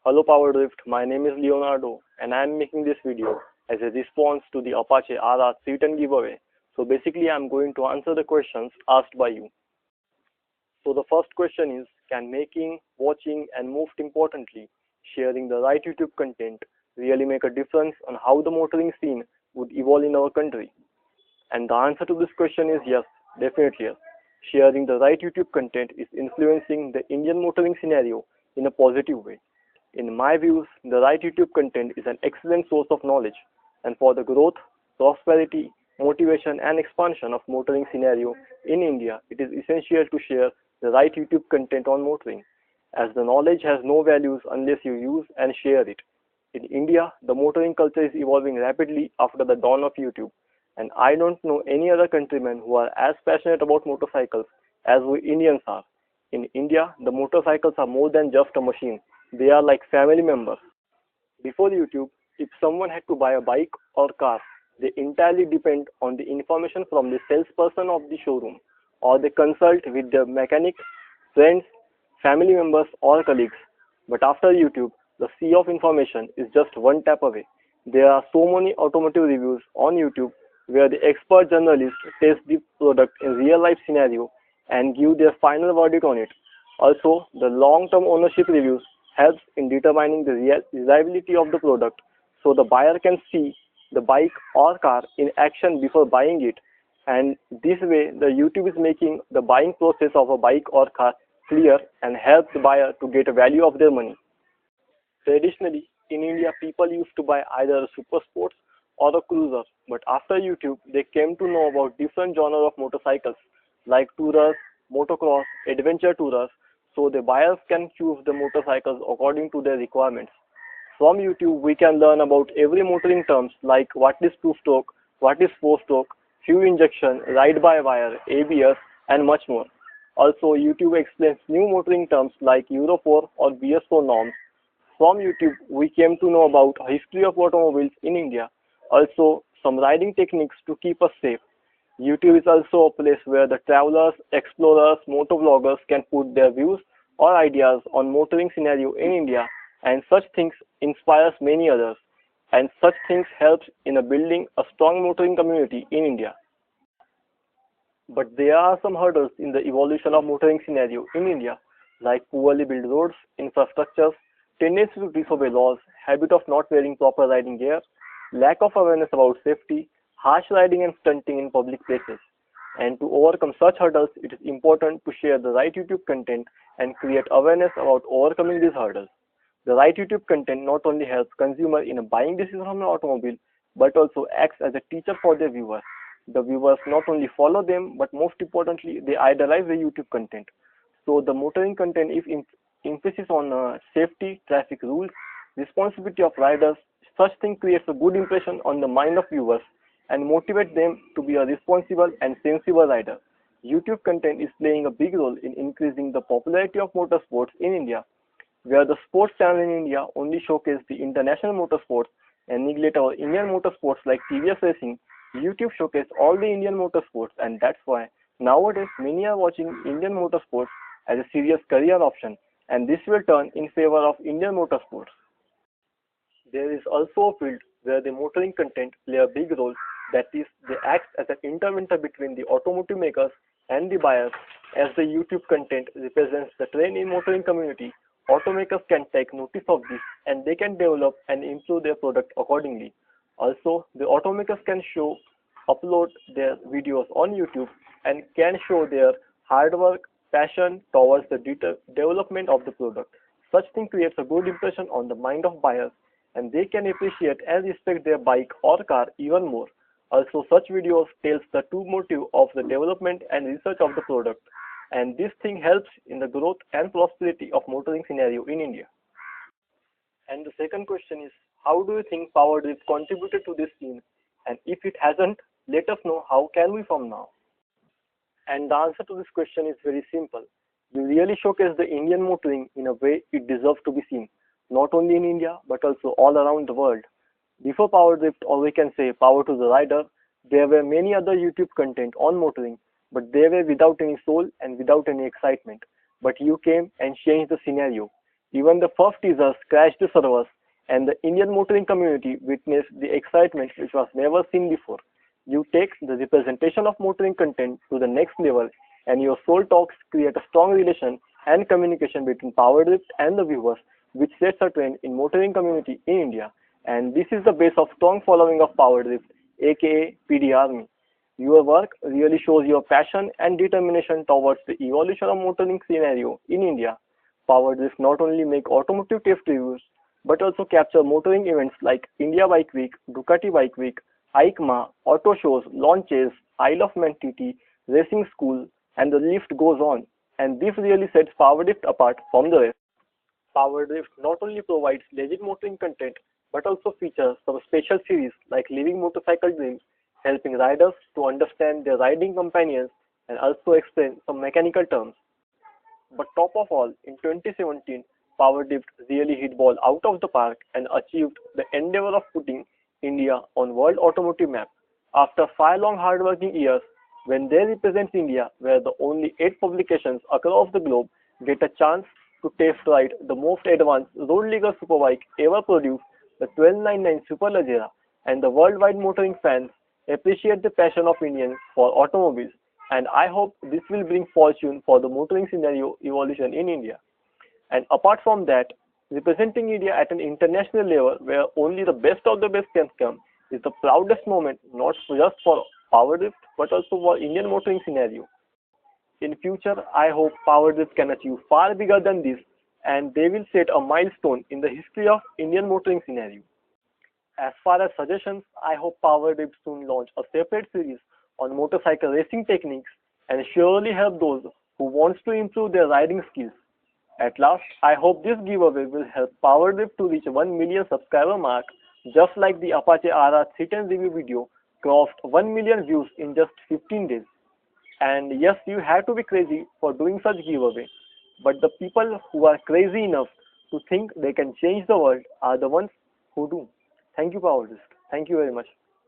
Hello Powerdrift, my name is Leonardo and I am making this video as a response to the Apache RR310 giveaway. So basically I am going to answer the questions asked by you. So the first question is, can making, watching and most importantly, sharing the right YouTube content really make a difference on how the motoring scene would evolve in our country? And the answer to this question is yes, definitely yes. Sharing the right YouTube content is influencing the Indian motoring scenario in a positive way. In my views, the right YouTube content is an excellent source of knowledge, and for the growth, prosperity, motivation and expansion of motoring scenario in India, it is essential to share the right YouTube content on motoring, as the knowledge has no values unless you use and share it. In India, the motoring culture is evolving rapidly after the dawn of YouTube, and I don't know any other countrymen who are as passionate about motorcycles as we Indians are. In India, the motorcycles are more than just a machine. They are like family members. Before YouTube, if someone had to buy a bike or car, they entirely depend on the information from the salesperson of the showroom, or they consult with their mechanic, friends, family members or colleagues. But after YouTube, the sea of information is just one tap away. There are so many automotive reviews on YouTube where the expert journalists test the product in real life scenario and give their final verdict on it. Also, the long-term ownership reviews helps in determining the reliability of the product, so the buyer can see the bike or car in action before buying it, and this way the YouTube is making the buying process of a bike or car clear and helps the buyer to get a value of their money. Traditionally, in India, people used to buy either a super sports or a cruiser, but after YouTube, they came to know about different genres of motorcycles like tourers, motocross, adventure tourers, so the buyers can choose the motorcycles according to their requirements. From YouTube, we can learn about every motoring terms like what is two-stroke, what is four-stroke, fuel injection, ride-by-wire, ABS, and much more. Also, YouTube explains new motoring terms like Euro 4 or BS4 norms. From YouTube, we came to know about history of automobiles in India, also some riding techniques to keep us safe. YouTube is also a place where the travelers, explorers, motovloggers can put their views or ideas on motoring scenario in India, and such things inspires many others, and such things helps in building a strong motoring community in India. But there are some hurdles in the evolution of motoring scenario in India, like poorly built roads, infrastructures, tendency to disobey laws, habit of not wearing proper riding gear, lack of awareness about safety, harsh riding and stunting in public places. And to overcome such hurdles, it is important to share the right YouTube content and create awareness about overcoming these hurdles. The right YouTube content not only helps consumers in a buying decision from an automobile, but also acts as a teacher for their viewers. The viewers not only follow them, but most importantly, they idolize the YouTube content. So the motoring content, if emphasis on safety, traffic rules, responsibility of riders, such thing creates a good impression on the mind of viewers and motivate them to be a responsible and sensible rider. YouTube content is playing a big role in increasing the popularity of motorsports in India, where the sports channel in India only showcase the international motorsports and neglect our Indian motorsports like TVS racing. YouTube showcase all the Indian motorsports, and that's why nowadays many are watching Indian motorsports as a serious career option, and this will turn in favor of Indian motorsports. There is also a field where the motoring content play a big role, that is, they act as an interventor between the automotive makers and the buyers. As the YouTube content represents the trend in motoring community, automakers can take notice of this and they can develop and improve their product accordingly. Also, the automakers can upload their videos on YouTube and can show their hard work, passion towards the development of the product. Such thing creates a good impression on the mind of buyers, and they can appreciate and respect their bike or car even more. Also, such videos tells the true motive of the development and research of the product, and this thing helps in the growth and prosperity of motoring scenario in India. And the second question is, how do you think Powerdrift contributed to this scene? And if it hasn't, let us know how can we from now. And the answer to this question is very simple. We really showcase the Indian motoring in a way it deserves to be seen, not only in India but also all around the world. Before Powerdrift, or we can say Power to the Rider, there were many other YouTube content on motoring, but they were without any soul and without any excitement. But you came and changed the scenario. Even the first teasers crashed the servers, and the Indian motoring community witnessed the excitement which was never seen before. You take the representation of motoring content to the next level, and your soul talks create a strong relation and communication between Powerdrift and the viewers, which sets a trend in motoring community in India. And this is the base of strong following of Powerdrift, aka PD Army. Your work really shows your passion and determination towards the evolution of motoring scenario in India. Powerdrift not only make automotive test reviews, but also capture motoring events like India Bike Week, Ducati Bike Week, EICMA, auto shows, launches, Isle of Man TT, racing school, and the list goes on. And this really sets Powerdrift apart from the rest. Powerdrift not only provides legit motoring content, but also features some special series like Living Motorcycle Dreams, helping riders to understand their riding companions and also explain some mechanical terms. But top of all, in 2017, Powerdrift really hit ball out of the park and achieved the endeavor of putting India on world automotive map. After 5 long hard-working years, when they represent India, where the only 8 publications across the globe get a chance to test ride the most advanced road legal superbike ever produced, the 1299 Superleggera, and the worldwide motoring fans appreciate the passion of Indians for automobiles, and I hope this will bring fortune for the motoring scenario evolution in India. And apart from that, representing India at an international level where only the best of the best can come is the proudest moment not just for Powerdrift but also for Indian motoring scenario. In future, I hope Powerdrift can achieve far bigger than this and they will set a milestone in the history of Indian motoring scenario. As far as suggestions, I hope Powerdrift soon launch a separate series on motorcycle racing techniques and surely help those who wants to improve their riding skills. At last, I hope this giveaway will help Powerdrift to reach 1 million subscriber mark, just like the Apache RR310 review video crossed 1 million views in just 15 days. And yes, you have to be crazy for doing such giveaway, but the people who are crazy enough to think they can change the world are the ones who do. Thank you, Powerdrift. Thank you very much.